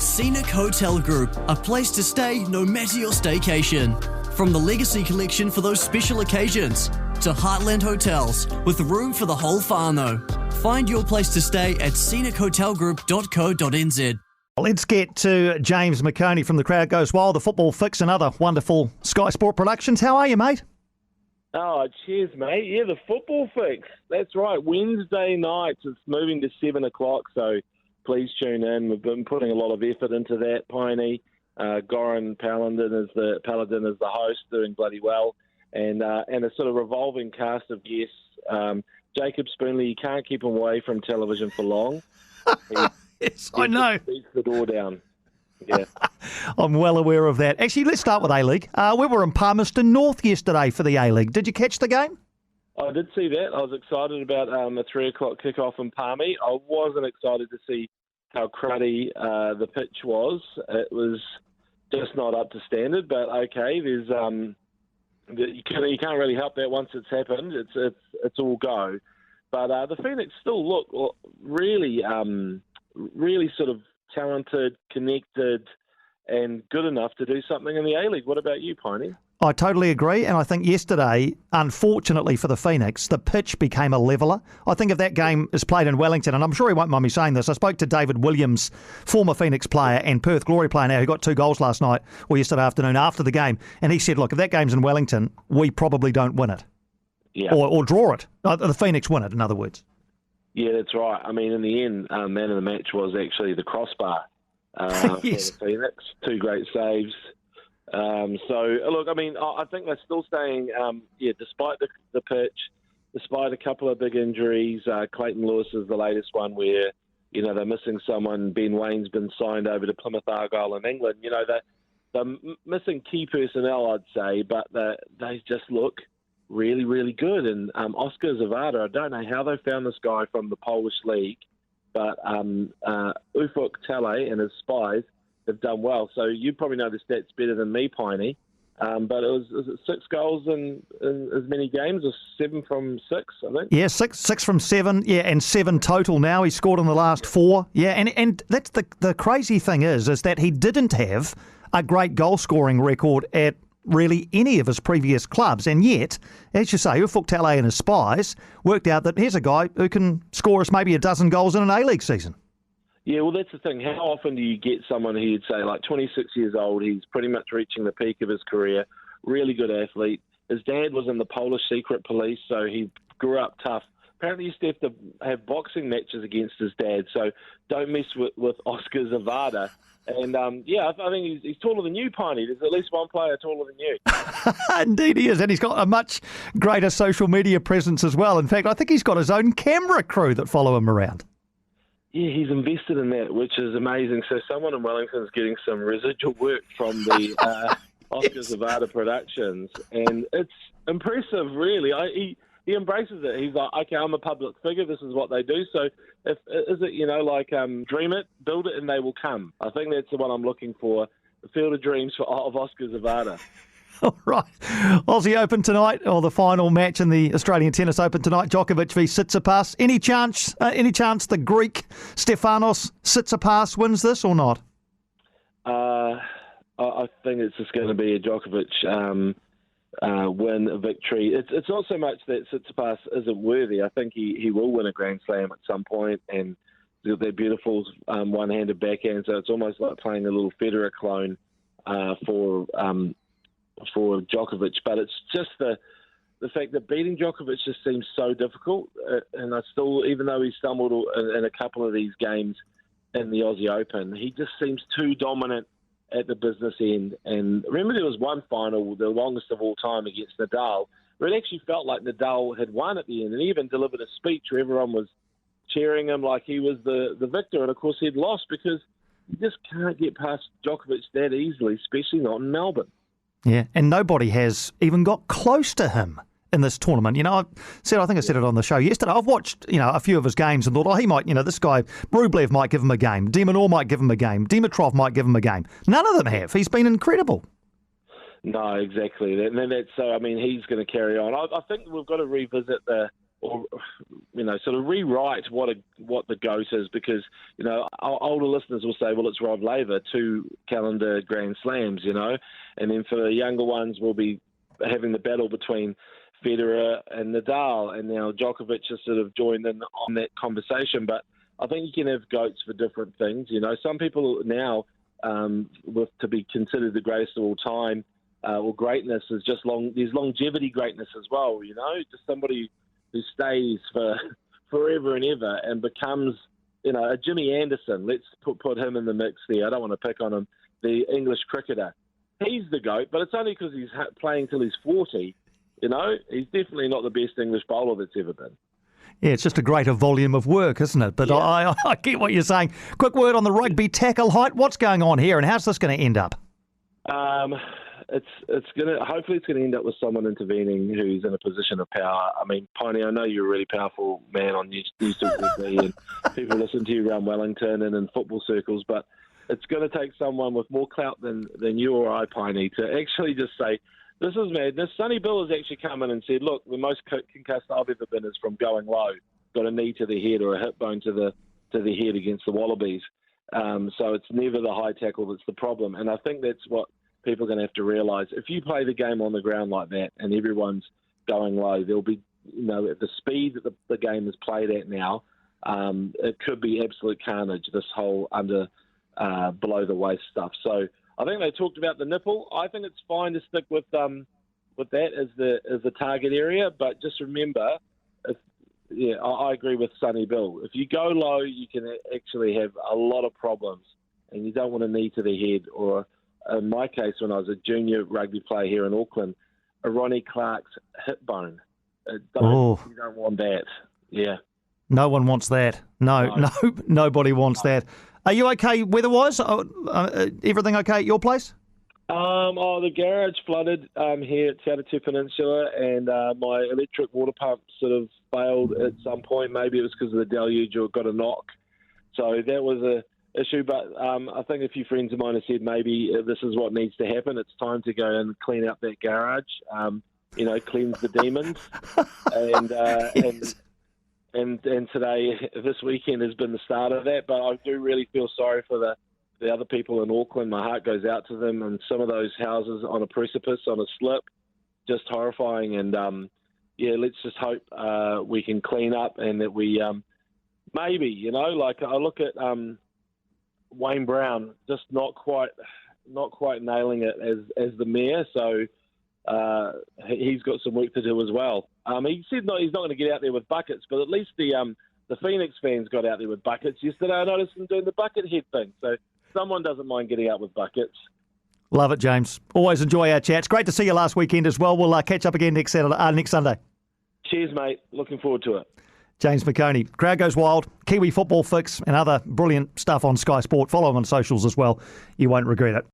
Scenic Hotel Group, a place to stay no matter your staycation. From the Legacy Collection for those special occasions, to Heartland Hotels, with room for the whole whānau. Find your place to stay at scenichotelgroup.co.nz. Let's get to James McOnie from The Crowd Goes Wild, the Football Fix and other wonderful Sky Sport productions. How are you, mate? Oh, cheers, mate. Yeah, the Football Fix. That's right. Wednesday nights. It's moving to 7 o'clock, so please tune in. We've been putting a lot of effort into that. Piney, Goran Paladin is the host, doing bloody well. And a sort of revolving cast of guests. Jacob Spoonley, you can't keep him away from television for long. Yes, I know. Beats the door down. Yeah. I'm well aware of that. Actually, let's start with A-League. We were in Palmerston North yesterday for the A-League. Did you catch the game? I did see that. I was excited about a 3 o'clock kickoff in Palmy. I wasn't excited to see how cruddy the pitch was. It was just not up to standard, but okay, there's you can't really help that once it's happened. It's all go. But the Phoenix still look really sort of talented, connected, and good enough to do something in the A-League. What about you, Piney? I totally agree, and I think yesterday, unfortunately for the Phoenix, the pitch became a leveller. I think if that game is played in Wellington, and I'm sure he won't mind me saying this, I spoke to David Williams, former Phoenix player and Perth Glory player now, who got 2 goals last night, or yesterday afternoon after the game, and he said, look, if that game's in Wellington, we probably don't win it. Yeah. Or draw it. The Phoenix win it, in other words. Yeah, that's right. I mean, in the end, man of the match was actually the crossbar yes. for the Phoenix. 2 great saves. So, look, I mean, I think they're still staying, despite the pitch, despite a couple of big injuries. Clayton Lewis is the latest one where, they're missing someone. Ben Wayne's been signed over to Plymouth Argyle in England. They're missing key personnel, I'd say, but they just look really, really good. And Oscar Zavada, I don't know how they found this guy from the Polish league, but Ufuk Talay and his Spies have done well. So you probably know the stats better than me, Piney. But was it 6 goals in as many games, or 7 from 6, I think? Yeah, six from 7, and 7 total now. He scored in the last 4. Yeah, and that's the crazy thing is that he didn't have a great goal-scoring record at really any of his previous clubs. And yet, as you say, Ufuk Talay and his Spies worked out that here's a guy who can score us maybe a dozen goals in an A-League season. Yeah, well, that's the thing. How often do you get someone who you'd say, like 26 years old, he's pretty much reaching the peak of his career, really good athlete. His dad was in the Polish secret police, so he grew up tough. Apparently, he used to have to have boxing matches against his dad, so don't mess with Oscar Zavada. And, I think he's taller than you, Piney. There's at least one player taller than you. Indeed he is, and he's got a much greater social media presence as well. In fact, I think he's got his own camera crew that follow him around. Yeah, he's invested in that, which is amazing. So someone in Wellington is getting some residual work from the Oscar Zavada Productions, and it's impressive, really. He embraces it. He's like, okay, I'm a public figure. This is what they do. So dream it, build it, and they will come. I think that's the one I'm looking for, the Field of Dreams of Oscar Zavada. All right. Aussie Open tonight, or the final match in the Australian Tennis Open tonight, Djokovic v Tsitsipas. Any chance the Greek Stefanos Tsitsipas wins this or not? I think it's just going to be a Djokovic win, a victory. It's not so much that Tsitsipas isn't worthy. I think he will win a Grand Slam at some point, and they're beautiful one-handed backhand, so it's almost like playing a little Federer clone for Djokovic, but it's just the fact that beating Djokovic just seems so difficult, and I still, even though he stumbled in a couple of these games in the Aussie Open, he just seems too dominant at the business end. And remember, there was one final, the longest of all time, against Nadal, where it actually felt like Nadal had won at the end, and he even delivered a speech where everyone was cheering him like he was the victor, and of course he'd lost, because you just can't get past Djokovic that easily, especially not in Melbourne. Yeah, and nobody has even got close to him in this tournament. I think I said it on the show yesterday. I've watched, a few of his games and thought, he might, this guy, Rublev might give him a game. De Minaur might give him a game. Dimitrov might give him a game. None of them have. He's been incredible. No, exactly. He's going to carry on. I think we've got to revisit sort of rewrite what the GOAT is, because, our older listeners will say, well, it's Rod Laver, 2 calendar Grand Slams, and then for the younger ones, we'll be having the battle between Federer and Nadal, and now Djokovic has sort of joined in on that conversation. But I think you can have GOATs for different things. Some people now, to be considered the greatest of all time, or greatness is just there's longevity greatness as well, just somebody who stays for forever and ever and becomes, a Jimmy Anderson. Let's put him in the mix there. I don't want to pick on him. The English cricketer. He's the GOAT, but it's only because he's playing till he's 40. He's definitely not the best English bowler that's ever been. Yeah, it's just a greater volume of work, isn't it? But yeah. I get what you're saying. Quick word on the rugby tackle height. What's going on here, and how's this going to end up? Hopefully it's gonna end up with someone intervening who's in a position of power. I mean, Piney, I know you're a really powerful man on News Rugby, and people listen to you around Wellington and in football circles, but it's going to take someone with more clout than you or I, Piney, to actually just say, this is madness. Sonny Bill has actually come in and said, look, the most concussed I've ever been is from going low, got a knee to the head or a hip bone to the head against the Wallabies. So it's never the high tackle that's the problem, and I think that's what people are going to have to realise. If you play the game on the ground like that and everyone's going low, there'll be, at the speed that the game is played at now, it could be absolute carnage, this whole below the waist stuff. So I think they talked about the nipple. I think it's fine to stick with that as the target area, but just remember, I agree with Sonny Bill. If you go low, you can actually have a lot of problems, and you don't want a knee to the head, or in my case, when I was a junior rugby player here in Auckland, a Ronnie Clark's hip bone. You don't want that. Yeah. No one wants that. No, nobody wants that. Are you okay weather-wise? Everything okay at your place? The garage flooded here at Te Atatū Peninsula, and my electric water pump sort of failed at some point. Maybe it was because of the deluge or got a knock. So that was a issue, but I think a few friends of mine have said maybe this is what needs to happen. It's time to go and clean out that garage, cleanse the demons. And today, this weekend has been the start of that, but I do really feel sorry for the other people in Auckland. My heart goes out to them, and some of those houses on a precipice, on a slip, just horrifying. And let's just hope we can clean up, and that we maybe, I look at Wayne Brown just not quite nailing it as the mayor, so he's got some work to do as well. He said he's not going to get out there with buckets, but at least the Phoenix fans got out there with buckets yesterday. I noticed them doing the bucket head thing, so someone doesn't mind getting out with buckets. Love it, James. Always enjoy our chats. Great to see you last weekend as well. We'll catch up again next Sunday. Cheers, mate. Looking forward to it. James McOnie. Crowd goes wild. Kiwi Football Fix and other brilliant stuff on Sky Sport. Follow him on socials as well. You won't regret it.